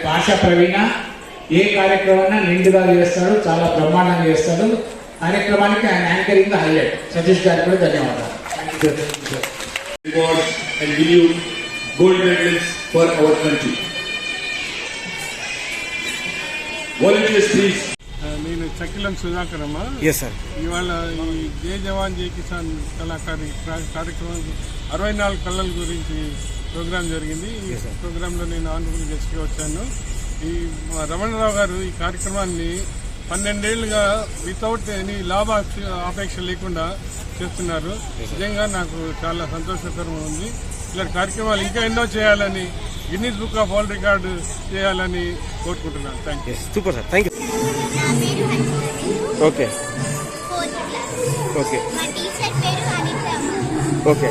భాషా ప్రవీణ ఏ కార్యక్రమాన్ని నిండుగా చేస్తాడు, చాలా బ్రహ్మాండంగా చేస్తాడు. కార్యక్రమానికి ఆయన యాంకరింగ్ హైలైట్. సతీష్ గారికి కూడా ధన్యవాదాలు. Gold medals for our country. Volunteers, please. నేను చక్కిలం సుధాకరమ్మ. ఇవాళ ఈ జై జవాన్ జై కిసాన్ కళాకారి కార్యక్రమం 64 కళల గురించి ప్రోగ్రాం జరిగింది. ఈ ప్రోగ్రాంలో నేను ఆనరబుల్ గెస్ట్గా వచ్చాను. ఈ రమణరావు గారు ఈ కార్యక్రమాన్ని 12 ఏళ్లుగా వితౌట్ ఎనీ లాభ ఆపేక్ష లేకుండా చేస్తున్నారు. నిజంగా నాకు చాలా సంతోషకరంగా ఉంది. ఇలాంటి కార్యక్రమాలు ఇంకా ఎన్నో చేయాలని, Guinness book of world record చేయాలని కోరుకుంటున్నాను. Thank you. Super sir, thank you. Okay okay okay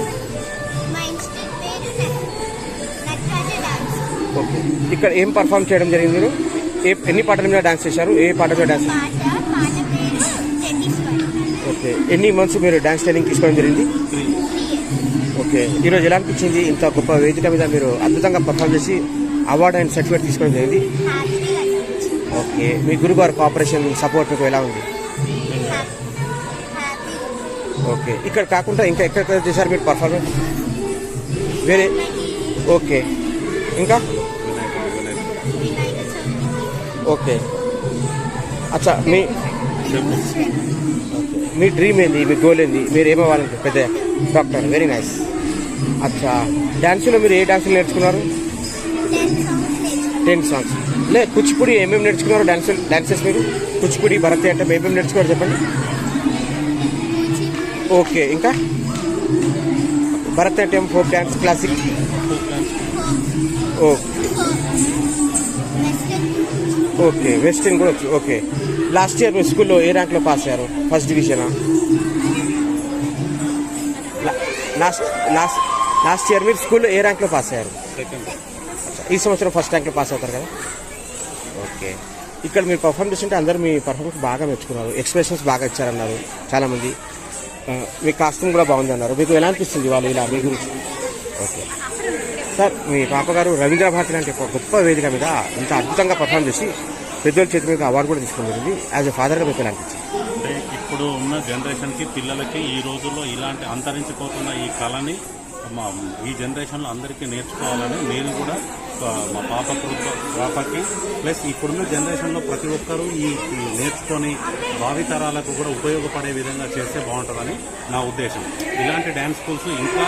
okay. ఇక్కడ ఏం పర్ఫామ్ చేయడం జరిగింది? మీరు ఎన్ని పాటల మీద డాన్స్ చేశారు? ఏ పాట మీద డాన్స్? ఓకే. ఎన్ని మంత్స్ మీరు డాన్స్ ట్రైనింగ్ తీసుకోవడం జరిగింది? ఓకే. ఈరోజు ఎలా అనిపించింది? ఇంత గొప్ప వేదిక మీద మీరు అద్భుతంగా పర్ఫామ్ చేసి అవార్డు అండ్ సర్టిఫికేట్ తీసుకోవడం జరిగింది. ఓకే. మీ గురుగారు కోఆపరేషన్ సపోర్ట్ మీకు ఎలా ఉంది? ఓకే. ఇక్కడ కాకుండా ఇంకా ఎక్కడ చేశారు మీరు పర్ఫార్మెన్స్? వేరే? ఓకే. ఇంకా? ఓకే. అచ్చా, మీ డ్రీమ్ ఏంది? మీ గోల్ ఏంది? మీరు ఏమవ్వాలంటే? పెద్ద డాక్టర్. Very nice. అచ్చా, డ్యాన్స్లో మీరు ఏ డాన్సులు నేర్చుకున్నారు? 10 సాంగ్స్. కూచిపూడి ఏమేమి నేర్చుకున్నారు? డాన్సెస్ మీరు కూచిపూడి, భరతనాట్యం ఏమేమి నేర్చుకున్నారు చెప్పండి. ఓకే. ఇంకా Bharatanatyam, folk dance, classic. Okay okay. Western కూడా వచ్చు. ఓకే. లాస్ట్ ఇయర్ మీ స్కూల్లో ఏ ర్యాంక్లో పాస్ అయ్యారు? ఫస్ట్ డివిజనా? లాస్ట్ ఇయర్ మీరు స్కూల్లో ఏ ర్యాంక్లో పాస్ అయ్యారు? ఈ సంవత్సరం ఫస్ట్ ర్యాంక్లో పాస్ అవుతారు కదా. ఓకే. ఇక్కడ మీరు పర్ఫామ్ చేస్తుంటే అందరూ మీ పర్ఫార్మెన్స్ బాగా మెచ్చుకున్నారు. ఎక్స్ప్రెషన్స్ బాగా ఇచ్చారన్నారు చాలామంది. మీ కాస్ట్యూమ్ కూడా బాగుంది అన్నారు. మీకు ఎలా అనిపిస్తుంది వాళ్ళు ఇలా మీ గురించి? ఓకే సార్, మీ పాపగారు రవీంద్ర భారతి లాంటి గొప్ప వేదిక మీద ఇంత అద్భుతంగా పర్ఫామ్ చేసి పెద్దోళ్ళ చేతి మీద అవార్డు కూడా తీసుకుని జరిగింది. యాజ్ ఎ ఫాదర్గా మీకు ఎలా అనిపించింది? అంటే ఇప్పుడు ఉన్న జనరేషన్కి, పిల్లలకి ఈ రోజుల్లో ఇలాంటి అంతరించిపోతున్న ఈ కళని ఈ జనరేషన్లో అందరికీ నేర్చుకోవాలని నేను కూడా మా పాపకి ప్లస్ ఇప్పుడున్న జనరేషన్లో ప్రతి ఒక్కరూ ఈ నేర్చుకొని భావితరాలకు కూడా ఉపయోగపడే విధంగా చేస్తే బాగుంటుందని నా ఉద్దేశం. ఇలాంటి డ్యాన్స్ స్కూల్స్ ఇంకా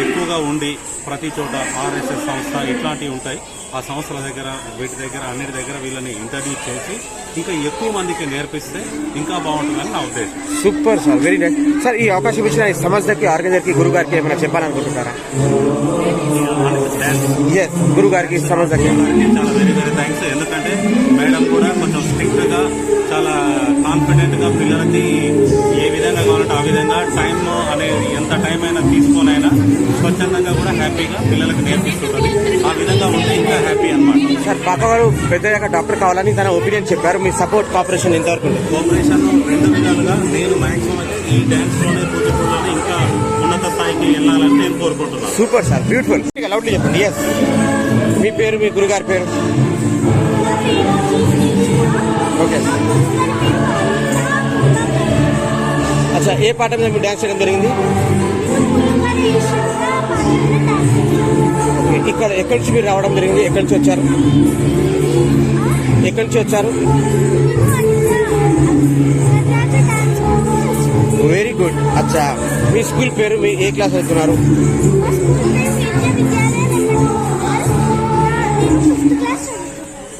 ఎక్కువగా ఉండి ప్రతి చోట RSS సంస్థ ఇట్లాంటివి ఉంటాయి. ఆ సంస్థల దగ్గర, వీటి దగ్గర, అన్నిటి దగ్గర వీళ్ళని ఇంట్రడ్యూస్ చేసి ఇంకా ఎక్కువ మందికి నేర్పిస్తే ఇంకా బాగుంటుందని నా ఉద్దేశం. Super sir, very nice sir. ఈ అవకాశం ఇచ్చిన ఈ సంస్థకి, ఆర్గనైజర్కి, గురువు గారికి ఏమైనా చెప్పాలనుకుంటున్నారా? ఎస్, గురువు గారికి, సంస్థకి చాలా వెరీ వెరీ థ్యాంక్స్. ఎందుకంటే మేడం కూడా కొంచెం స్ట్రిక్ట్ గా, చాలా కాన్ఫిడెంట్ గా పిల్లలకి ఏ విధంగా కావాలంటే ఆ విధంగా టైం అనేది ఎంత టైం అయినా తీసుకొనైనా స్వచ్ఛందంగా కూడా హ్యాపీగా పిల్లలకు నేర్పిస్తుంటుంది. ఆ విధంగా ఉంటే ఇంకా హ్యాపీ అన్నమాట. సార్, పాప గారు పెద్దయ్యాక డాక్టర్ కావాలని తన ఒపీనియన్ చెప్పారు. మీ సపోర్ట్, కోఆపరేషన్ ఎంతవరకు ఉంది? కోఆపరేషన్ 2 విధాలుగా నేను మాక్సిమం అయితే ఈ డ్యాన్స్ లోనే, కూచిపూడిలోనే ఇంకా ఉన్నత స్థాయికి వెళ్ళాలని నేను కోరుకుంటున్నాను. Super sir, beautiful. లౌడ్లీ చెప్పండి. ఎస్, మీ పేరు, మీ గురుగారి పేరు? ఓకే. అచ్చా, ఏ పాట మీద మీరు డ్యాన్స్ చేయడం జరిగింది? ఓకే. ఇక్కడ ఎక్కడి నుంచి మీరు రావడం జరిగింది? ఎక్కడి నుంచి వచ్చారు? ఎక్కడి నుంచి వచ్చారు? Very good. అచ్చా, మీ స్కూల్ పేరు, మీ ఏ క్లాస్ అవుతున్నారు?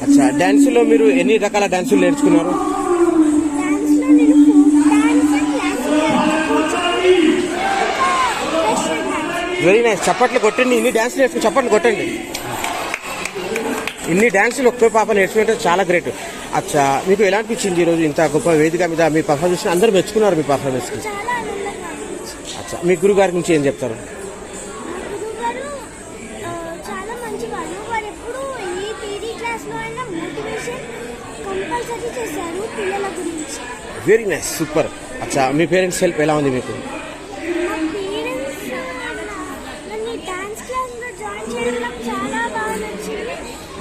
అచ్చా, డాన్సులో మీరు ఎన్ని రకాల డాన్సులు నేర్చుకున్నారు? Very nice. చప్పట్లు కొట్టండి. ఇన్ని డాన్స్ నేర్చుకుని చప్పట్లు కొట్టండి. ఇన్ని డాన్సులు ఒక్క పాప నేర్చుకుంటే చాలా గ్రేట్. అచ్చా, మీకు ఎలా అనిపించింది ఈరోజు ఇంత గొప్ప వేదిక మీద మీ పర్ఫార్మెన్స్? అందరూ మెచ్చుకున్నారు మీ పర్ఫార్మెన్స్కి. అచ్చా, మీ గురువు గారి నుంచి ఏం చెప్తారు? చాలా మంచివాడు. వారు ఎప్పుడు ఈ పీడీ క్లాస్లో అయినా మోటివేషన్ కంపల్సరీ చేశారు పిల్లల గురించి. Very nice, super. అచ్చా, మీ పేరెంట్స్ హెల్ప్ ఎలా ఉంది మీకు? మా పేరెంట్స్ నన్ను డాన్స్ క్లాస్లో జాయిన్ చేయడం నాకు చాలా బాగా నచ్చింది.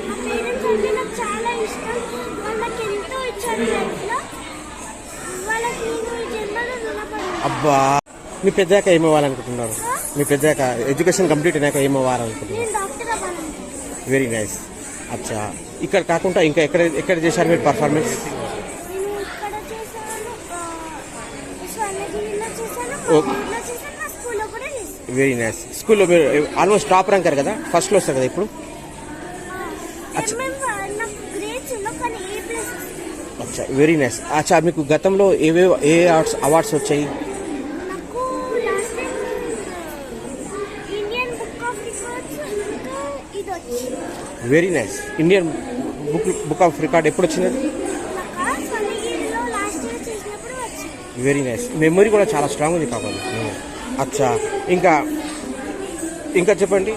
మా పేరెంట్స్ అంటే నాకు చాలా ఇష్టం. వాళ్ళకి ఎంతో ఇచ్చారు లైఫ్లో. వాళ్ళకి నేను ఈ జన్మలో రుణపడి. అబ్బా, మీ పెద్దాక ఏమవ్వాలనుకుంటున్నారు? మీ పెద్దాక ఎడ్యుకేషన్ కంప్లీట్ అయినాక ఏమవ్వాలనుకుంటున్నారు? నేను డాక్టర్ అవ్వాలనుకుంటున్నాను. Very nice. అచ్చా, ఇక్కడ కాకుండా ఇంకా ఎక్కడ చేశారు మీరు పర్ఫార్మెన్స్? నేను ఇక్కడ చేశాను, స్వర్ణగిరిలో చేశాను, మా ఓకే. ఊర్లో చేశాను, మా స్కూల్లో కూడా చేశాను. Very nice. స్కూల్లో మీరు ఆల్మోస్ట్ టాప్ ర్యాంకర్ కదా, ఫస్ట్లో వస్తారు కదా ఇప్పుడు? అచ్చా. నాకు గ్రేడ్స్ ఉన్నావు కానీ ఏ ప్లస్. అచ్చా, వెరీ నైస్. అచ్చా, మీకు గతంలో ఏ అవార్డ్స్ వచ్చాయి? నాకు last time Indian book of records ఇంకా ఇది వచ్చింది. Very nice. Indian book of record ఎప్పుడు వచ్చింది? నాకు స్వర్ణగిరిలో లాస్ట్ ఇయర్ చేసినప్పుడు వచ్చింది. Very nice. మెమరీ కూడా చాలా స్ట్రాంగ్ ఉంది కావాలి. అచ్చా, ఇంకా చెప్పండి. ఇంకా చెప్పాలంటే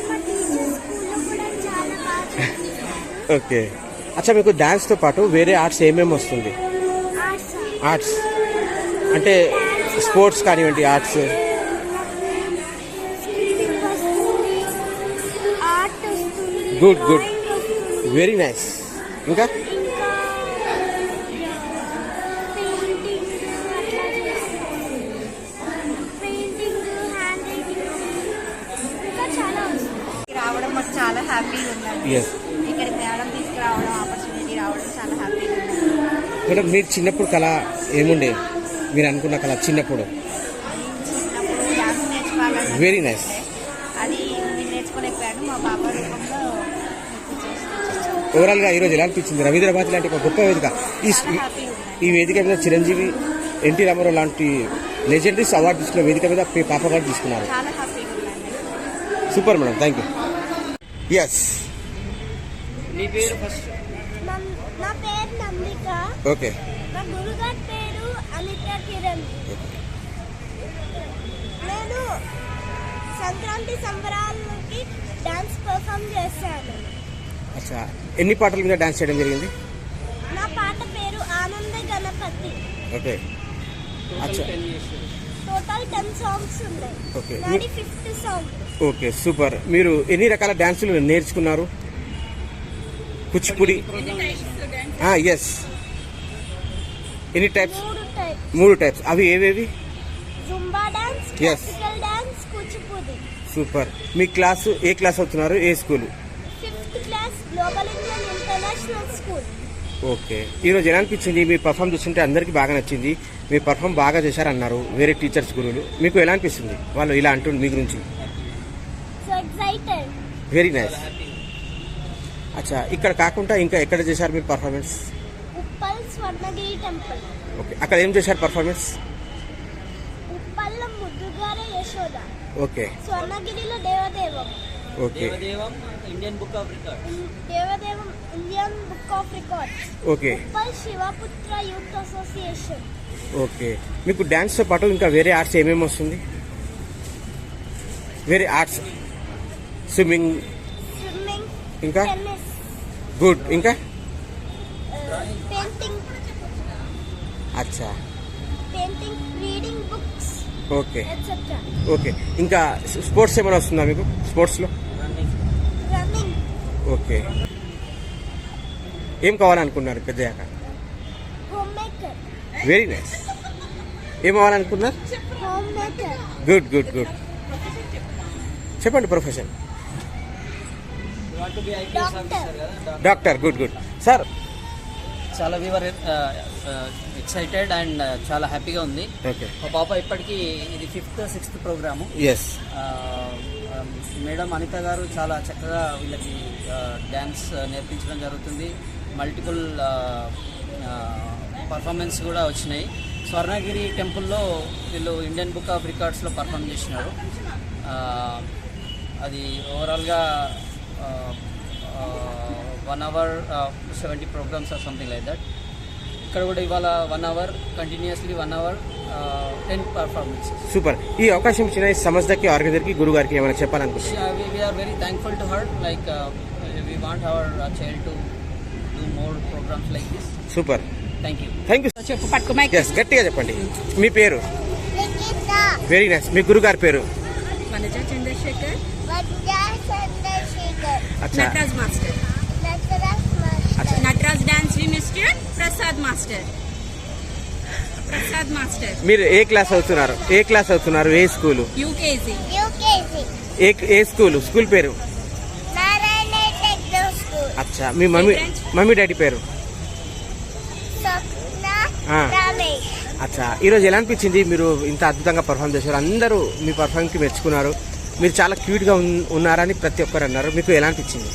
మా టీచర్ స్కూల్లో కూడా చాలా బాగా చెప్పారు. ఓకే. అచ్చా, మీకు డాన్స్తో పాటు వేరే ఆర్ట్స్ ఏమేమి వస్తుంది? ఆర్ట్స్ అంటే స్పోర్ట్స్ కానివ్వండి, ఆర్ట్స్. స్కిప్పింగ్ వస్తుంది, ఆర్ట్ వస్తుంది, గుడ్ గుడ్, డ్రాయింగ్ వస్తుంది. Very nice. ఇంకా ఇంకా పెయింటింగ్ అట్లా చేస్తాం. పెయింటింగ్, హ్యాండ్ రైటింగ్ ఇంకా చాలా వస్తుంది. రావడం మాకు చాలా హ్యాపీగా ఉందండి. ఎస్ ఇక్కడికి మేడం తీసుకురావడం, ఆపర్చునిటీ రావడం చాలా హ్యాపీగా ఉంది. మేడం, మీరు చిన్నప్పుడు కళ ఏముండే? మీరు అనుకున్న కళ చిన్నప్పుడు? చిన్నప్పుడు డాన్స్ నేర్చుకోవాలని వెరీ నైస్. అది నేను నేర్చుకోలేకపోయాను. మా పాప రూపంలో ఓవరాల్గా ఈరోజు ఎలా అనిపించింది? రవీంద్రనాథ్ లాంటి ఒక గొప్ప వేదిక, ఈ వేదిక మీద చిరంజీవి, ఎన్టీ రామారావు లాంటి లెజెండరీస్ అవార్డు తీసుకున్న వేదిక మీద మీ పాప గారు తీసుకున్నారు. చాలా హ్యాపీగా ఉందండి. Super madam, thank you. Yes, నా పేరు నందిక. ఓకే. మా గురుగారి పేరు అనిత కిరణ్. నేను సంక్రాంతి సంబరాలకి డాన్స్ పర్ఫామ్ చేశాను. అచ్చా, ఎన్ని పాటల మీద డాన్స్ చేయడం జరిగింది? నా పాట పేరు ఆనంద గణపతి. ఓకే. అచ్చా, టోటల్ 10 సాంగ్స్ ఉన్నాయి. ఓకే. నాది 5th సాంగ్. Okay, super. మీరు ఎన్ని రకాల డాన్సులు నేర్చుకున్నారు? కూచిపూడి, ఎస్. ఎన్ని టైప్స్? 3 టైప్స్. అవి ఏవేవి? Zumba dance, Yes. Classical dance, Kuchipudi. Super. మీ క్లాసు ఏ క్లాస్ అవుతున్నారు? ఏ school? 5th class global Indian international school. Okay. ఈరోజు ఎలా అనిపించింది? మీ పర్ఫామ్ చూస్తుంటే అందరికీ బాగా నచ్చింది. మీ పర్ఫామ్ బాగా చేశారన్నారు వేరే టీచర్స్, గురువులు. మీకు ఎలా అనిపిస్తుంది వాళ్ళు ఇలా అంటుంది మీ గురించి? So excited. Very nice. అచ్చా, ఇక్కడ కాకుండా ఇంకా ఎక్కడ చేశారు మీరు performance? Uppal Swarnagiri temple. Okay, అక్కడ ఏం చేశారు పర్ఫార్మెన్స్? ఉప్పల్ల ముద్దుగార యశోద. ఓకే స్వర్ణగిరిలో దేవదేవం. Okay Indian book of record. దేవదేవం Indian book of records. Okay Uppal Shivaputra youth association. Okay, మీకు డ్యాన్స్తో పాటు ఇంకా వేరే ఆర్ట్స్ ఏమేమి వస్తుంది? వేరే ఆర్ట్స్ స్విమ్మింగ్ స్విమ్మింగ్, ఇంకా టెన్నిస్, గుడ్, ఇంకా పెయింటింగ్, అచ్చా reading books okay etcetera. Okay, ఇంకా స్పోర్ట్స్ ఏమైనా వస్తుందా మీకు స్పోర్ట్స్లో? రన్నింగ్. ఓకే, ఏం కావాలనుకున్నారు పెద్దయ్యాక? Home maker. Very nice. ఏం కావాలనుకున్నారు? Home maker. Good good good. చెప్పండి profession. Doctor. Doctor, good good. Sir చాలా వీఆర్ ఎక్సైటెడ్ అండ్ చాలా హ్యాపీగా ఉంది. ఓకే, మా పాప ఇప్పటికీ ఇది 5th, 6th programme. Yes. Madam Anitha గారు చాలా చక్కగా వీళ్ళకి డ్యాన్స్ నేర్పించడం జరుగుతుంది. మల్టిపుల్ పర్ఫార్మెన్స్ కూడా వచ్చినాయి. స్వర్ణగిరి టెంపుల్లో వీళ్ళు ఇండియన్ బుక్ ఆఫ్ రికార్డ్స్లో పర్ఫామ్ చేసినారు. అది ఓవరాల్గా 1 hour 70 programmes or something like that. ఇక్కడ కూడా ఇవాళ 1 hour continuously 1 hour 10 performances. Super. ఈ అవకాశం ఇచ్చిన ఈ సంస్థకి ఆర్గనైజర్కి గురువు గారికి ఏమైనా చెప్పాలనుకుంటున్నారు? We are very thankful to her. Like we want our child to do more programs like this. Super, Thank you. Thank you. చెప్పు పట్టుకోమా. ఎస్, గట్టిగా చెప్పండి. మీ పేరు? నిఖిత. Very nice. మీ గురుగారి పేరు? వనజ చంద్రశేఖర్. వజ్రా చంద్రశేఖర్. అచ్చా, Nataraj master. Nataraj master. Nataraj dance mister Prasad master. Prasad master. మీరు ఏ class అవుతున్నారు? ఏ school? UKG. UKG. ఏ school? School పేరు? Narayana techno school. అచ్చా, మీ మమ్మీ డాడీ పేరు? స్వప్న ఆ. రమేష్. అచ్చా, ఈరోజు ఎలా అనిపించింది? మీరు ఇంత అద్భుతంగా పర్ఫామ్ చేశారు, అందరూ మీ పర్ఫార్మెన్స్కి మెచ్చుకున్నారు, మీరు చాలా క్యూట్గా ఉన్నారని ప్రతి ఒక్కరు అన్నారు. మీకు ఎలా అనిపించింది?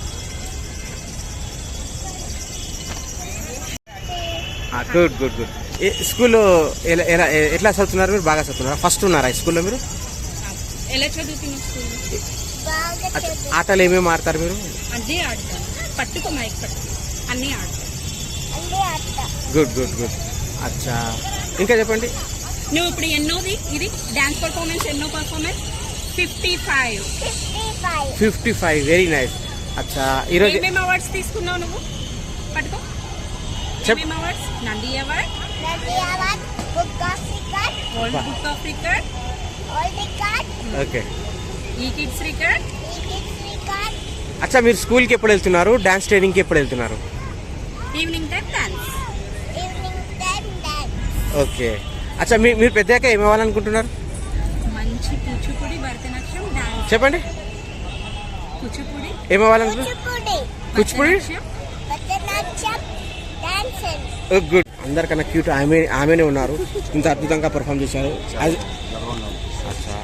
Good good good. స్కూల్లో ఎట్లా చదువుతున్నారు మీరు? బాగా చదువుతున్నారా? ఫస్ట్ ఉన్నారా ఈ స్కూల్లో మీరు? ఎలా చదువుతున్నావు స్కూల్? బాగా అచ్చా, చదువు. ఆటలు ఏమేమి ఆడతారు మీరు? అన్నీ ఆడతాను. పట్టుకో మైక్ పట్టుకో. అన్నీ ఆడతాను. అన్నీ ఆట. Good good good. అచ్చా, ఇంకా చెప్పండి. నువ్వు ఇప్పుడు ఎన్నోది ఇది డాన్స్ పర్ఫార్మెన్స్? ఎన్నో పర్ఫార్మెన్స్? 55. 55. Very nice. అచ్చా, ఈరోజు ఏమేమి అవార్డ్స్ తీసుకున్నావు నువ్వు? పట్టుకో. చెప్. ఏమేమి అవార్డ్స్? నంది అవార్డ్, నది award, book of record, world book of record, all record, okay. ఈ కిడ్స్ రికార్డ్. ఈ కిడ్స్ రికార్డ్. అచ్చా, మీరు స్కూల్కి ఎప్పుడు వెళ్తున్నారు? డాన్స్ ట్రైనింగ్కి ఎప్పుడు వెళ్తున్నారు? Evening time dance. Evening time dance. Okay. అచ్చా, మీరు పెద్దగా ఏమవ్వాలనుకుంటున్నారు? మంచి కూచిపూడి భరతనాట్యం డాన్స్. చెప్పండి, కూచిపూడి ఏమవ్వాలనుకుంటున్నారు? కూచిపూడి. భరతనాట్యం. భరతనాట్యం డాన్సింగ్. గుడ్. అందరికన్నా క్యూట్ ఆమెనే ఉన్నారు, ఇంత అద్భుతంగా పర్ఫామ్ చేశారు. అచ్చా,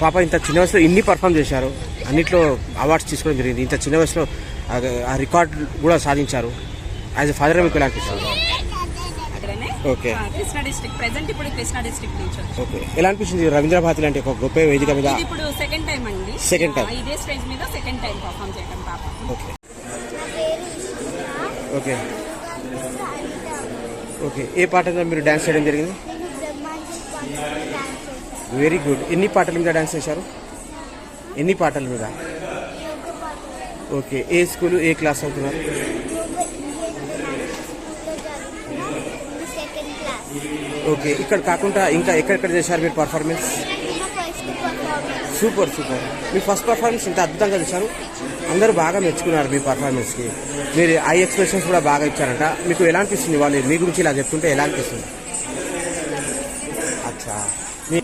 పాప ఇంత చిన్న వయసులో ఇన్ని పర్ఫామ్ చేశారు, అన్నిట్లో అవార్డ్స్ తీసుకోవడం జరిగింది. ఇంత చిన్న వయసులో ఆ రికార్డ్ కూడా సాధించారు. యాజ్ ఎ ఫాదర్ మీకు ఎలా అనిపిస్తుంది? ఓకే. కృష్ణా డిస్ట్రిక్ట్ ప్రెసెంట్ ఇప్పుడు కృష్ణా డిస్ట్రిక్ట్ నుంచి వచ్చాను. ఓకే, ఎలా అనిపించింది? రవీంద్ర భారతి లాంటి ఒక గొప్ప వేదిక మీద ఇది ఇప్పుడు సెకండ్ టైం అండి. Second time. ఇదే స్టేజ్ మీద సెకండ్ టైం పర్ఫామ్ చేయడం పాప. ఓకే నా పేరు ఇషిత. ఓకే సరిత. ఓకే. ఏ పాట మీద మీరు డ్యాన్స్ చేయడం జరిగింది? నేను బ్రహ్మాండం పాటలు డాన్స్ చేశాను. Very good. ఎన్ని పాటల మీద డ్యాన్స్ చేశారు? ఎన్ని పాటల మీద? యోగ పాటలు. ఓకే. ఏ స్కూలు, ఏ క్లాస్ అవుతున్నారు? యోగ ఇండియన్ స్కూల్లో చదువుతున్నా. ఇది సెకండ్ క్లాస్. ఓకే. ఇక్కడ కాకుండా ఇంకా ఎక్కడెక్కడ చేశారు మీరు పర్ఫార్మెన్స్? నా ఫస్ట్ పర్ఫార్మెన్స్. Super super. మీ ఫస్ట్ పర్ఫార్మెన్స్ ఇంత అద్భుతంగా చేశారు, అందరూ బాగా మెచ్చుకున్నారు మీ పర్ఫార్మెన్స్కి. మీరు ఐ ఎక్స్ప్రెషన్స్ కూడా బాగా ఇచ్చారంట. మీకు ఎలా అనిపిస్తుంది? వాళ్ళు మీ గురించి ఇలా చెప్తుంటే ఎలా అనిపిస్తుంది? అచ్చా, మీ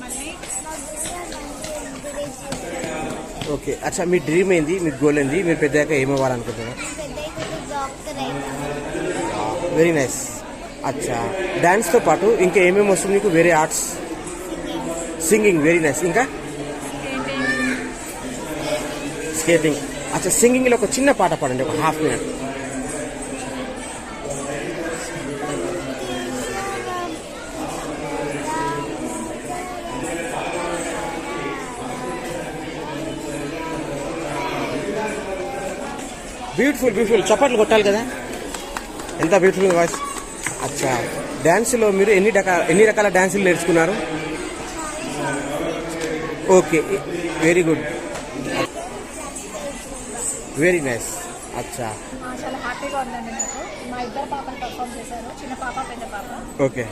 ఓకే. అచ్చా, మీ డ్రీమ్ ఏంది? మీ గోల్ ఏంది? మీరు పెద్దగా ఏమవ్వాలనుకుంటున్నారు? డాక్టర్ అయినా. Very nice. అచ్చా, డ్యాన్స్తో పాటు ఇంకా ఏమేమి వస్తుంది మీకు? వేరే ఆర్ట్స్? సింగింగ్. Very nice. ఇంకా స్కేటింగ్. అచ్చా సింగింగ్లో ఒక చిన్న పాట పాడండి, ఒక హాఫ్ మినిట్. బ్యూటిఫుల్ బ్యూటిఫుల్, చప్పట్లు కొట్టాలి కదా, ఎంత బ్యూటిఫుల్ వాయిస్. అచ్చా, డ్యాన్స్లో మీరు ఎన్ని రకాల డ్యాన్సులు నేర్చుకున్నారు? Okay, very good, very nice. అచ్చా, చాలా హ్యాపీగా ఉందండి నాకు. మా ఇద్దరు పాపలు పర్ఫామ్ చేశారు, చిన్న పాప పెద్ద పాప. ఓకే,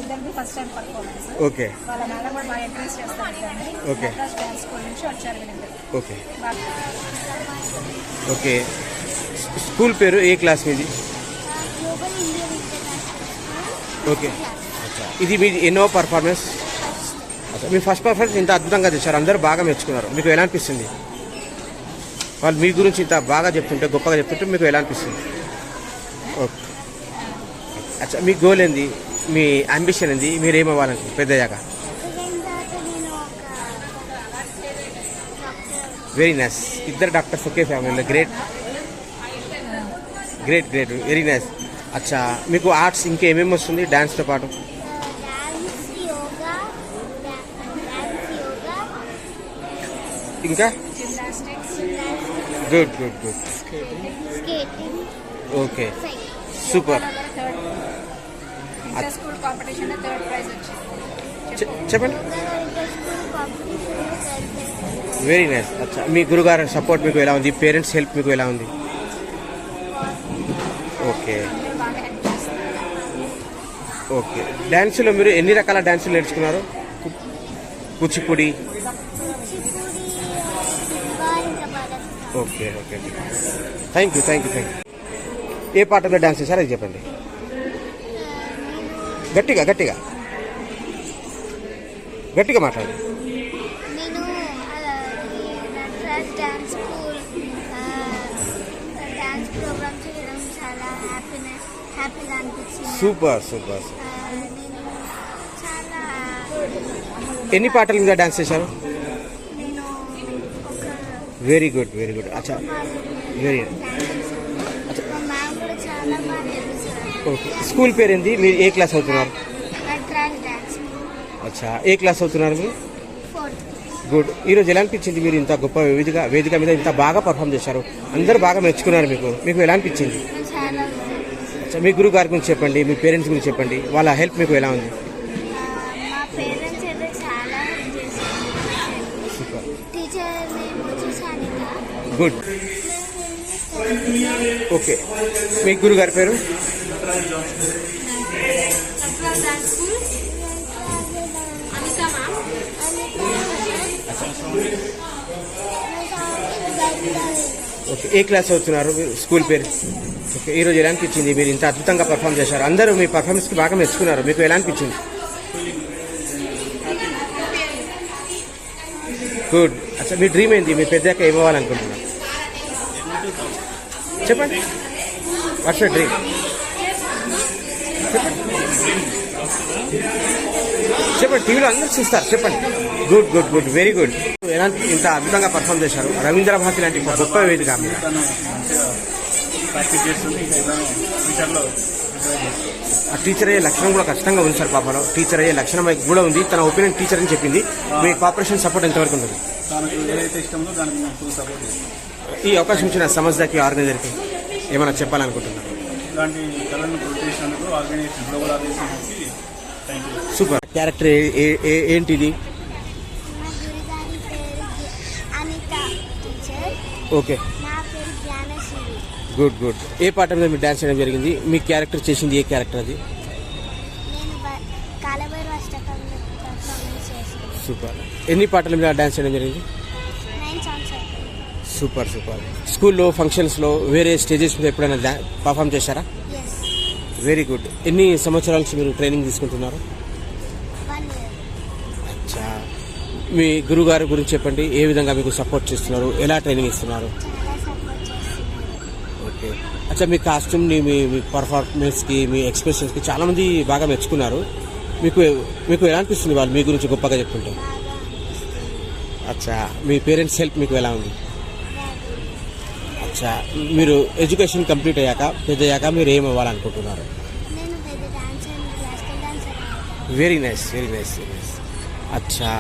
ఇద్దరిది ఫస్ట్ టైం పర్ఫార్మెన్స్. ఓకే, వాళ్ళ మేడం కూడా బాగా ఎంకరేజ్ చేస్తారు ఇద్దరిని. ఓకే. డాన్స్ స్కూల్ నుంచి వచ్చారు వీళ్ళిద్దరు. Okay okay. స్కూల్ పేరు ఏ క్లాస్ మీది? Global Indian international okay. అచ్చా, ఇది మీది ఎన్నో పర్ఫార్మెన్స్? అచ్చా, మీ ఫస్ట్ పర్ఫార్మెన్స్ ఇంత అద్భుతంగా చేశారు, అందరూ బాగా మెచ్చుకున్నారు. మీకు ఎలా అనిపిస్తుంది? వాళ్ళు మీ గురించి ఇంత బాగా చెప్తుంటే, గొప్పగా చెప్తుంటే మీకు ఎలా అనిపిస్తుంది? ఓకే. అచ్చా, మీ గోల్ ఏంది, మీ అంబిషన్ ఏంది, మీరు ఏమవ్వాలంటే పెద్దయ్యాక? నేను ఒక వెరీ నైస్, ఇద్దరు డాక్టర్స్ ఒకే ఫ్యామిలీలో, great great great, very nice. అచ్చా, మీకు ఆర్ట్స్ ఇంకేమేమి వస్తుంది డ్యాన్స్తో పాటు? డాన్స్ యోగా ఇంకా good good good, skating okay, super. Inter school competition 3rd prize వచ్చింది. చెప్పండి. School competition very nice. అచ్చా, మీ గురుగారు సపోర్ట్ మీకు ఎలా ఉంది? పేరెంట్స్ హెల్ప్ మీకు ఎలా ఉంది? ఓకే బాగా హెల్ప్ చేస్తారు. ఓకే. డ్యాన్సులో మీరు ఎన్ని రకాల డ్యాన్సులు నేర్చుకున్నారు? Kuchipudi. Okay okay, thank you thank you thank you. ఏ పాటలో డ్యాన్స్ చేశారో అది చెప్పండి, గట్టిగా గట్టిగా గట్టిగా మాట్లాడండి. నేను Nataraj dance school dance programme చేయడం చాలా హ్యాపీగా అనిపించింది. Super super. నేను చాలా ఎన్ని పాటల మీద డాన్స్ చేశారు? నేను ఒక వెరీ గుడ్ వెరీ గుడ్. అచ్చా, వెరీ మా మ్యామ్ కూడా చాలా బాగా నేర్పిస్తారు. ఓకే. స్కూల్ పేరేంది? మీరు ఏ క్లాస్ అవుతున్నారు? నటరాజ్ డాన్స్ అచ్చా, ఏ క్లాస్ అవుతున్నారు మీరు? 4th. గుడ్. ఈరోజు ఎలా అనిపించింది? మీరు ఇంత గొప్ప వేదిక మీద ఇంత బాగా పర్ఫామ్ చేశారు, అందరూ బాగా మెచ్చుకున్నారు. మీకు ఎలా అనిపించింది? చాలా అచ్చా, మీ గురువు గారి గురించి చెప్పండి, మీ పేరెంట్స్ గురించి చెప్పండి, వాళ్ళ హెల్ప్ మీకు ఎలా ఉంది? మా పేరెంట్స్ అయితే చాలా హెల్ప్ చేశారు. సూపర్. టీచర్ నేమ్ వచ్చి సానిక. గుడ్. ఓకే. మీ గురువు గారి పేరు? Nataraj dance school Anitha ma'am. Okay. ఏ క్లాస్ అవుతున్నారు మీరు? స్కూల్ పేరు? ఓకే. ఈరోజు ఎలా అనిపించింది? మీరు ఇంత అద్భుతంగా పర్ఫామ్ చేశారు, అందరూ మీ పర్ఫార్మెన్స్కి బాగా మెచ్చుకున్నారు, మీకు ఎలా అనిపించింది? గుడ్. అచ్చా, మీ డ్రీమ్ ఏంటి? మీ పెద్దాక ఏమవ్వాలనుకుంటున్నారు? చెప్పండి. What's your dream? చెప్పండి, టీవీలో అందరూ చూస్తారు, చెప్పండి. Good good good, very good. ఎలాంటి ఇంత అద్భుతంగా పర్ఫామ్ చేశారు, రవీంద్ర భారతి లాంటి ఒక గొప్ప వేదిక మీద. ప్రాక్టీస్ చేస్తుంది. ఫ్యూచర్లో ఆ టీచర్ అయ్యే లక్షణం కూడా ఖచ్చితంగా ఉంది సార్ పాపలో. టీచర్ అయ్యే లక్షణం కూడా ఉంది. తన ఒపీనియన్ టీచర్ అని చెప్పింది. మీ కోఆపరేషన్ సపోర్ట్ ఎంతవరకు ఉంటుంది? తనకు ఏదైతే ఇష్టమో దానికి మేము ఫుల్ సపోర్ట్ చేస్తాం. ఈ అవకాశం ఇచ్చిన సంస్థకి ఆర్గనైజర్కి ఏమైనా చెప్పాలనుకుంటున్నారు? ఇలాంటి కళను ప్రొటేషన్కు ఆర్గనైజేషన్ గ్లోబల్ ఆర్గనైజేషన్కి థ్యాంక్ యూ. సూపర్. క్యారెక్టర్ ఏంటిది? మా గురుగారి పేరు అనిత టీచర్. ఓకే, నా పేరు జ్ఞానశ్రీ. Good good. ఏ పాట మీద మీరు డాన్స్ చేయడం జరిగింది? మీ క్యారెక్టర్ చేసింది ఏ క్యారెక్టర్ అది? నేను కాలభైరవ అష్టకంలో పర్ఫార్మెన్స్ చేశాను. సూపర్. ఎన్ని పాటల మీద డాన్స్ చేయడం జరిగింది? 9 సాంగ్స్ అయిపోయింది. Super super. స్కూల్లో ఫంక్షన్స్లో వేరే స్టేజెస్ మీద ఎప్పుడైనా పర్ఫామ్ చేశారా? Yes, very good. ఎన్ని సంవత్సరాల నుంచి మీరు ట్రైనింగ్ తీసుకుంటున్నారు? 1 year. అచ్చా, మీ గురుగారి గురించి చెప్పండి, ఏ విధంగా మీకు సపోర్ట్ చేస్తున్నారు, ఎలా ట్రైనింగ్ ఇస్తున్నారు? చాలా సపోర్ట్ చేస్తున్నారు. ఓకే. అచ్చా, మీ కాస్ట్యూమ్ని మీ పర్ఫార్మెన్స్కి మీ ఎక్స్ప్రెషన్స్కి చాలామంది బాగా మెచ్చుకున్నారు. మీకు ఎలా అనిపిస్తుంది వాళ్ళు మీ గురించి గొప్పగా చెప్తుంటే? బాగా అనిపిస్తుంది. అచ్చా, మీ పేరెంట్స్ హెల్ప్ మీకు ఎలా ఉంది? అచ్చా, మీరు ఎడ్యుకేషన్ కంప్లీట్ అయ్యాక పెద్దయ్యాక మీరు ఏం అవ్వాలనుకుంటున్నారు? నేను పెద్ద dancer, classical dancer. Very nice, very nice, very nice. అచ్చా,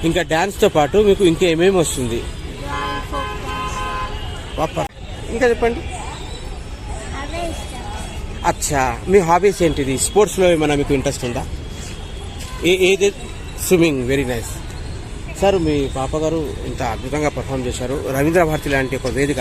ఇంకా డ్యాన్స్తో పాటు మీకు ఇంకా ఏమేమి వస్తుంది? డ్రాయింగ్, ఫోక్ డాన్స్ వాపర్. ఇంకా చెప్పండి. అవే ఇష్టం. అచ్చా, మీ హాబీస్ ఏంటిది? స్పోర్ట్స్లో ఏమైనా మీకు ఇంట్రెస్ట్ ఉందా? ఏది? స్విమ్మింగ్. Very nice. సార్, మీ పాప గారు ఇంత అద్భుతంగా పర్ఫామ్ చేశారు. రవీంద్ర భారతి లాంటి ఒక వేదిక,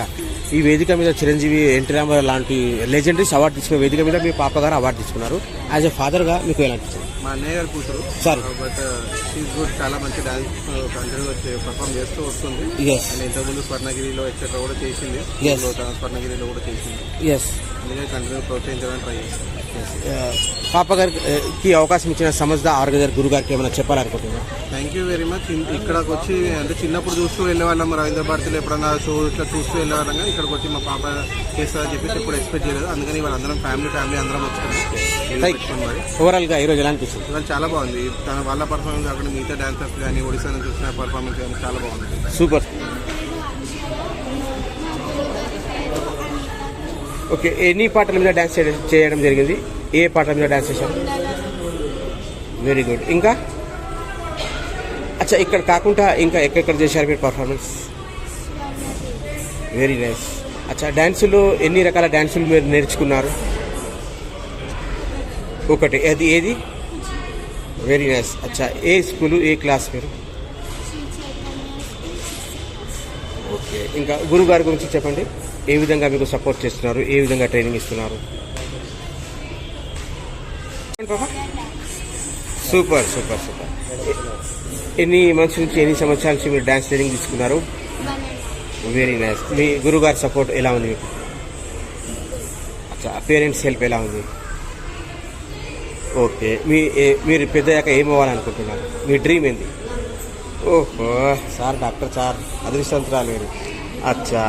ఈ వేదిక మీద చిరంజీవి, ఎన్టీ రామారావు లాంటి లెజెండరీస్ అవార్డు తీసుకున్న వేదిక మీద మీ పాప గారు అవార్డు తీసుకున్నారు. యాజ్ ఎ ఫాదర్గా మీకు ఎలా అనిపించింది? మా అన్నయ్య గారు కూతురు సార్, బట్ షీఈ్ గుడ్, చాలా మంచి డాన్స్ కంటిన్యూ పర్ఫామ్ చేస్తూ వస్తుంది. ఎస్. అండ్ ఇంతకుముందు స్వర్ణగిరిలో ఎక్సెట్రా కూడా చేసింది. Yes. స్వర్ణగిరిలో కూడా చేసింది. ఎస్. అందుకే కంటిన్యూ ప్రోత్సహించడానికి ట్రై చేస్తాను. పాప గారికి అవకాశం ఇచ్చిన సమస్త ఆర్గనైజర్ గురు గారికి ఏమైనా చెప్పాలనుకుంటున్నారు? Thank you very much. ఇక్కడికి వచ్చి అంటే చిన్నప్పుడు చూస్తూ వెళ్ళేవాళ్ళం, రవీంద్ర భారతిలో ఎప్పుడన్నా షో ఇట్లా చూస్తూ వెళ్ళేవాళ్ళం. ఇక్కడికి వచ్చి మా పాప చేస్తారని చెప్పేసి ఎప్పుడు ఎక్స్పెక్ట్ చేయలేదు. అందుకని వాళ్ళందరం ఫ్యామిలీ అందరం వచ్చాము. ఓవరాల్ గా ఈరోజు ఎలా అనిపిస్తుంది? ఇవాళ చాలా బాగుంది. తన వాళ్ళ పర్ఫార్మెన్స్ కాకుండా మిగతా డాన్సర్స్ కానీ ఒడిశా నుంచి వచ్చిన పర్ఫార్మెన్స్ కానీ చాలా బాగుంది. సూపర్. ఓకే, ఎన్ని పాటల మీద డాన్స్ చేయడం జరిగింది? ఏ పాటల మీద డాన్స్ చేశారు? Very good. ఇంకా అచ్చా, ఇక్కడ కాకుండా ఇంకా ఎక్కడెక్కడ చేశారు మీరు పర్ఫార్మెన్స్? Very nice. అచ్చా, డ్యాన్సులో ఎన్ని రకాల డ్యాన్సులు మీరు నేర్చుకున్నారు? ఒకటి, అది ఏది? Very nice. అచ్చా, ఏ స్కూలు, ఏ క్లాస్ మీరు? ఓకే, ఇంకా గురువు గారి గురించి చెప్పండి. ఏ విధంగా మీకు సపోర్ట్ చేస్తున్నారు? ఏ విధంగా ట్రైనింగ్ ఇస్తున్నారు? Super super super. ఎన్ని మంత్స్ నుంచి, ఎన్ని సంవత్సరాల నుంచి మీరు డ్యాన్స్ ట్రైనింగ్ తీసుకున్నారు? Very nice. మీ గురువు గారి సపోర్ట్ ఎలా ఉంది మీకు? అచ్చా, పేరెంట్స్ హెల్ప్ ఎలా ఉంది? ఓకే, మీరు పెద్దయ్యాక ఏమవ్వాలనుకుంటున్నారు? మీ డ్రీమ్ ఏంది? ఓహో సార్, డాక్టర్ సార్, అదృష్టవంతురాలు మీరు. అచ్చా,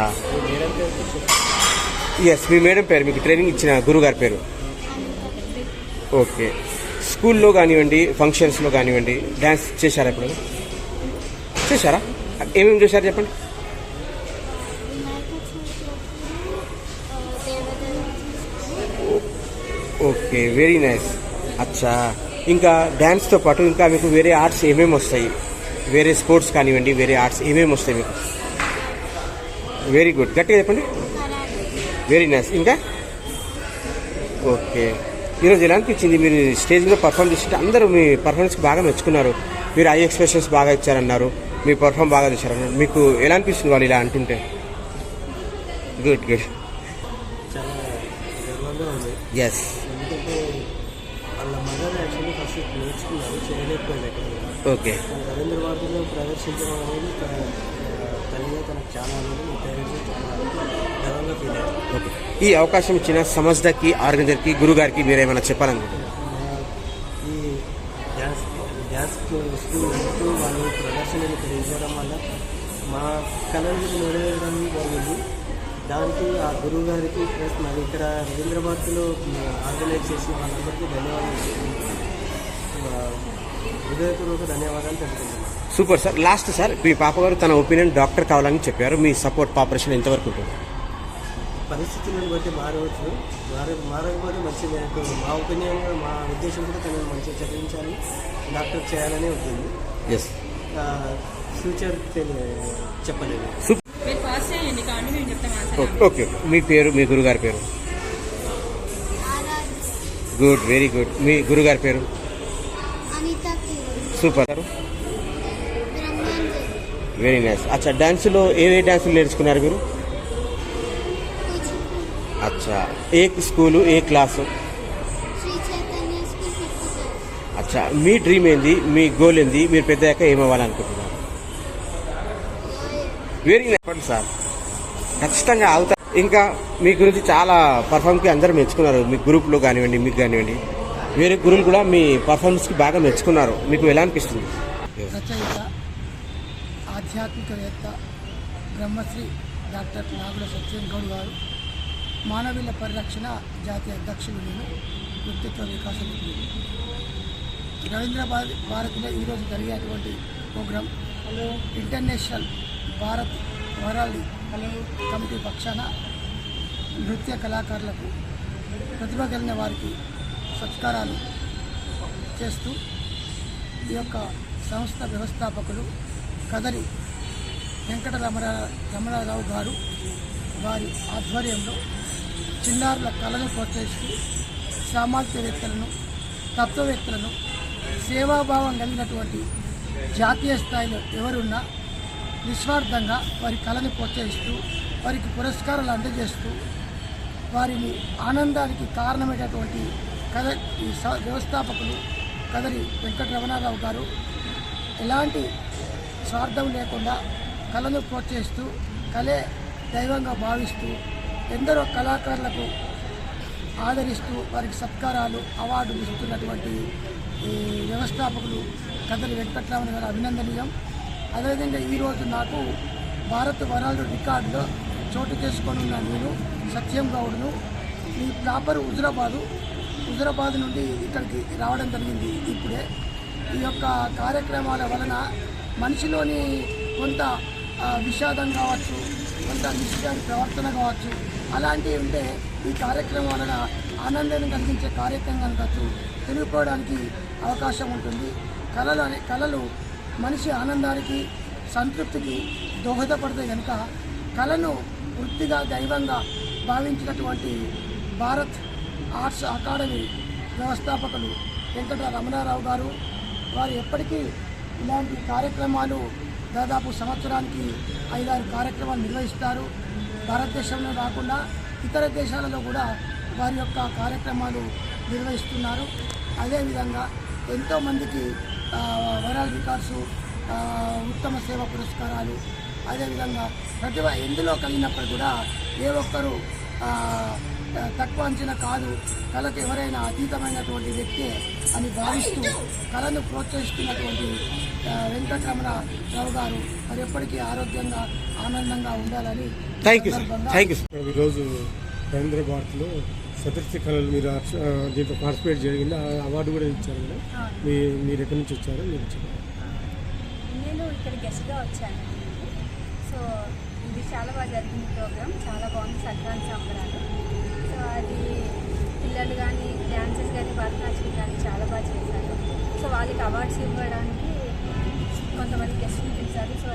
ఎస్. మీ మేడం పేరు, మీకు ట్రైనింగ్ ఇచ్చిన గురుగారి పేరు? ఓకే. స్కూల్లో కానివ్వండి, ఫంక్షన్స్లో కానివ్వండి, డ్యాన్స్ చేశారా? ఇప్పుడు చేశారా? ఏమేమి చేశారు చెప్పండి. Okay, very nice. అచ్చా, ఇంకా డ్యాన్స్తో పాటు ఇంకా మీకు వేరే ఆర్ట్స్ ఏమేమి వస్తాయి? వేరే స్పోర్ట్స్ కానివ్వండి, వేరే ఆర్ట్స్ ఏమేమి వస్తాయి మీకు? వెరీ గుడ్, గట్టిగా చెప్పండి. Very nice. ఇంకా ఓకే, ఈరోజు ఎలా అనిపించింది? మీరు స్టేజ్ మీద పర్ఫామ్ చేస్తుంటే అందరూ మీ పర్ఫార్మెన్స్కి బాగా మెచ్చుకున్నారు. మీరు ఐ ఎక్స్ప్రెషన్స్ బాగా ఇచ్చారన్నారు, మీ పర్ఫామ్ బాగా చేశారన్నారు. మీకు ఎలా అనిపిస్తుంది వాళ్ళు ఇలా అంటుంటే? Good good. చాలా గర్వంగా ఉంది. ఎస్. ఎందుకంటే వాళ్ళ మదర్ యాక్చువల్లీ ఫస్ట్ నేర్చుకున్నారు, చేయలేకపోయింది ఎక్కడ. ఓకే. రవీంద్ర భారతిలో ప్రదర్శించడం అనేది తల్లిగా తనకు చాలా అనేది మీ పేరెంట్స్ చాలా గర్వంగా ఫీల్ అయ్యారు. ఓకే, ఈ అవకాశం ఇచ్చిన సంస్థకి, ఆర్గనైజర్కి, గురుగారికి మీరు ఏమైనా చెప్పాలనుకుంటున్నారు? ఈ డ్యాన్స్ స్కూల్ అంటూ వాళ్ళు ప్రదర్శనలు తెలియజేయడం వల్ల మా కళలు నెరవేరడం జరిగింది. దానికి ఆ గురువు గారికి ప్లస్ మరి ఇక్కడ రవీంద్ర భారతిలో ఆర్గనైజ్ చేసిన వాళ్ళందరికీ ధన్యవాదాలు, హృదయపూర్వక ధన్యవాదాలు తెలుపుతున్నాను. Super sir. లాస్ట్ సార్, మీ పాప గారు తన ఒపీనియన్ డాక్టర్ కావాలని చెప్పారు. మీ సపోర్ట్, పాపరేషన్ ఎంతవరకు ఉంటుంది? పరిస్థితులను బట్టి మారవచ్చు, మారకపోతే మంచిది. మా ఒపీనియన్, మా ఉద్దేశం కూడా తనను మంచిగా చదివించాలి, డాక్టర్ చేయాలని ఉంటుంది. ఎస్. ఫ్యూచర్ చెప్పలేదు. ఓకే, మీ పేరు, మీ గురుగారి పేరు? Good, very good. మీ గురుగారి పేరు? Super, very nice. అచ్చా, డ్యాన్సులో ఏ డ్యాన్సులు నేర్చుకున్నారు మీరు? అచ్చా, ఏ స్కూలు, ఏ క్లాసు? అచ్చా, మీ డ్రీమ్ ఏంది? మీ గోల్ ఏంది? మీరు పెద్దయ్యాక ఏమవ్వాలనుకుంటున్నారు? వెరీ నైస్ సార్, ఖచ్చితంగా అవుతారు. ఇంకా మీ గురించి చాలా పర్ఫామ్కి అందరూ మెచ్చుకున్నారు. మీ గ్రూప్లో కానివ్వండి, మీకు కానివ్వండి, వేరే గురువులు కూడా మీ పర్ఫార్మెన్స్కి బాగా మెచ్చుకున్నారు. మీకు ఎలా అనిపిస్తుంది? రచయిత, ఆధ్యాత్మికవేత్త, బ్రహ్మశ్రీ డాక్టర్ నాగుల సత్యన్ గౌడ్ గారు, మానవీయ పరిరక్షణ జాతీయ అధ్యక్షులు నేను, వ్యక్తిత్వ వికాస నిపుణులు. రవీంద్ర భారతిలో ఈరోజు జరిగేటువంటి programme international Bharat world committee పక్షాన నృత్య కళాకారులకు ప్రతిభ కలిగిన వారికి సత్కారాలు చేస్తూ ఈ యొక్క సంస్థ వ్యవస్థాపకులు కదరి రమణారావు గారు వారి ఆధ్వర్యంలో చిన్నారుల కళను ప్రోత్సహిస్తూ సామాజికవేత్తలను తత్వవేత్తలను సేవాభావం కలిగినటువంటి జాతీయ స్థాయిలో ఎవరున్నా నిస్వార్థంగా వారి కళను ప్రోత్సహిస్తూ వారికి పురస్కారాలు అందజేస్తూ వారిని ఆనందానికి కారణమైనటువంటి ఈ వ్యవస్థాపకులు కదరి వెంకటరమణారావు గారు ఎలాంటి స్వార్థం లేకుండా కళను ప్రోత్సహిస్తూ కళే దైవంగా భావిస్తూ ఎందరో కళాకారులకు ఆదరిస్తూ వారికి సత్కారాలు అవార్డులు ఇస్తున్నటువంటి ఈ వ్యవస్థాపకులు కదరి వెంకటరమణ గారు అభినందనీయం. అదేవిధంగా ఈరోజు నాకు భారత్ వరల్డ్ రికార్డులో చోటు చేసుకొని ఉన్న నేను సత్యం గౌడ్ను ఈ ప్రాపర్ హుజరాబాద్ నుండి ఇక్కడికి రావడం జరిగింది. ఇప్పుడే ఈ యొక్క కార్యక్రమాల వలన మనిషిలోని కొంత విషాదం కావచ్చు, కొంత నిష్ఠాని ప్రవర్తన కావచ్చు, అలాంటివి ఉంటే ఈ కార్యక్రమం వలన ఆనందాన్ని కలిగించే కార్యక్రమం కావచ్చు తెలుసుకోవడానికి అవకాశం ఉంటుంది. కళలు మనిషి ఆనందానికి సంతృప్తికి దోహదపడతాయి కనుక కళను వృత్తిగా దైవంగా భావించినటువంటి భారత్ ఆర్ట్స్ అకాడమీ వ్యవస్థాపకులు వెంకట రమణారావు గారు వారు ఎప్పటికీ ఇలాంటి కార్యక్రమాలు దాదాపు సంవత్సరానికి 5-6 కార్యక్రమాలు నిర్వహిస్తారు. భారతదేశంలో కాకుండా ఇతర దేశాలలో కూడా వారి యొక్క కార్యక్రమాలు నిర్వహిస్తున్నారు. అదేవిధంగా ఎంతోమందికి వరల్డ్ రికార్డ్స్, ఉత్తమ సేవ పురస్కారాలు, అదేవిధంగా ప్రతిభ ఎందులో కలిగినప్పుడు కూడా ఏ ఒక్కరు తక్కువ అంచనా కాదు, కళకు ఎవరైనా అతీతమైనటువంటి వ్యక్తే అని భావిస్తూ కళను ప్రోత్సహిస్తున్నటువంటి వెంకటరమణారావు గారు మరి ఎప్పటికీ ఆరోగ్యంగా ఆనందంగా ఉండాలని. ఈరోజు రవీంద్ర భారత్లో సదృశ్య కళలు మీరు దీంట్లో పార్టిసిపేట్ జరిగింది, అవార్డు కూడా ఇచ్చారు కదా, మీరు ఎక్కడి నుంచి వచ్చారు? మీరు చెప్పారు. నేను ఇక్కడ గెస్ట్గా వచ్చాను. సో ఇది చాలా బాగా జరిగింది ప్రోగ్రామ్, చాలా బాగుంది. సంక్రాంతి సంబరాలు. సో అది పిల్లలు కానీ డ్యాన్సెస్ కానీ భరతనాట్యం కానీ చాలా బాగా చేశారు. సో వాళ్ళకి అవార్డ్స్ ఇవ్వడానికి కొంతమంది గెస్ట్ని పిలిచారు. సో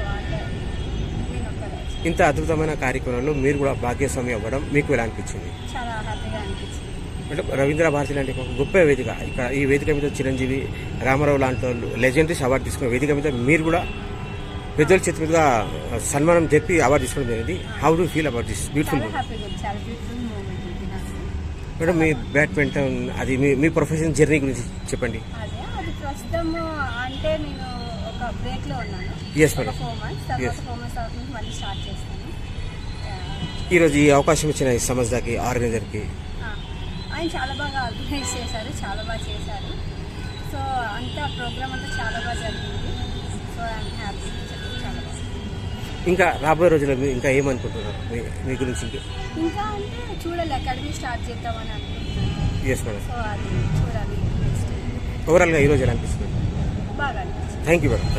నేను ఒక్కరే. ఇంత అద్భుతమైన కార్యక్రమంలో మీరు కూడా భాగ్యస్వామి అవ్వడం మీకు ఎలా అనిపించింది? చాలా హ్యాపీగా అనిపించింది. అంటే రవీంద్ర భారతి లాంటి ఒక గొప్ప వేదిక, ఇక్కడ ఈ వేదిక మీద చిరంజీవి, రామారావు లాంటి వాళ్ళు లెజెండరీస్ అవార్డు తీసుకున్న వేదిక మీద మీరు కూడా పెద్దల చేతి మీదుగా సన్మానం చెప్పి అవార్డు తీసుకోవడం జరిగింది. How do feel about this beautiful madam? Me badminton అది మీ ప్రొఫెషనల్ జర్నీ గురించి చెప్పండి. అది ప్రస్తుతం అంటే నేను ఒక బ్రేక్లో ఉన్నాను. Yes madam. 4 months తర్వాత నుంచి మళ్ళీ స్టార్ట్ చేస్తాను. ఈరోజు ఈ అవకాశం ఇచ్చిన ఈ సంస్థకి ఆర్గనైజర్కి ఆయన చాలా బాగా ఆర్గనైజ్ చేశారు, చాలా బాగా చేశారు. సో అంతా ప్రోగ్రామ్ అంతా చాలా బాగా జరిగింది. So I'm happy. చాలా బాగా. ఇంకా రాబోయే రోజుల్లో ఇంకా ఏమనుకుంటున్నారు మీ గురించి? ఇంకా అంటే చూడాలి, అకాడమీ స్టార్ట్ చేద్దామని అనుకుంటున్నాను. Yes madam. సో అది చూడాలి. ఓవరాల్గా ఈరోజు ఎలా అనిపిస్తుంది? బాగా అనిపిస్తుంది. Thank you madam.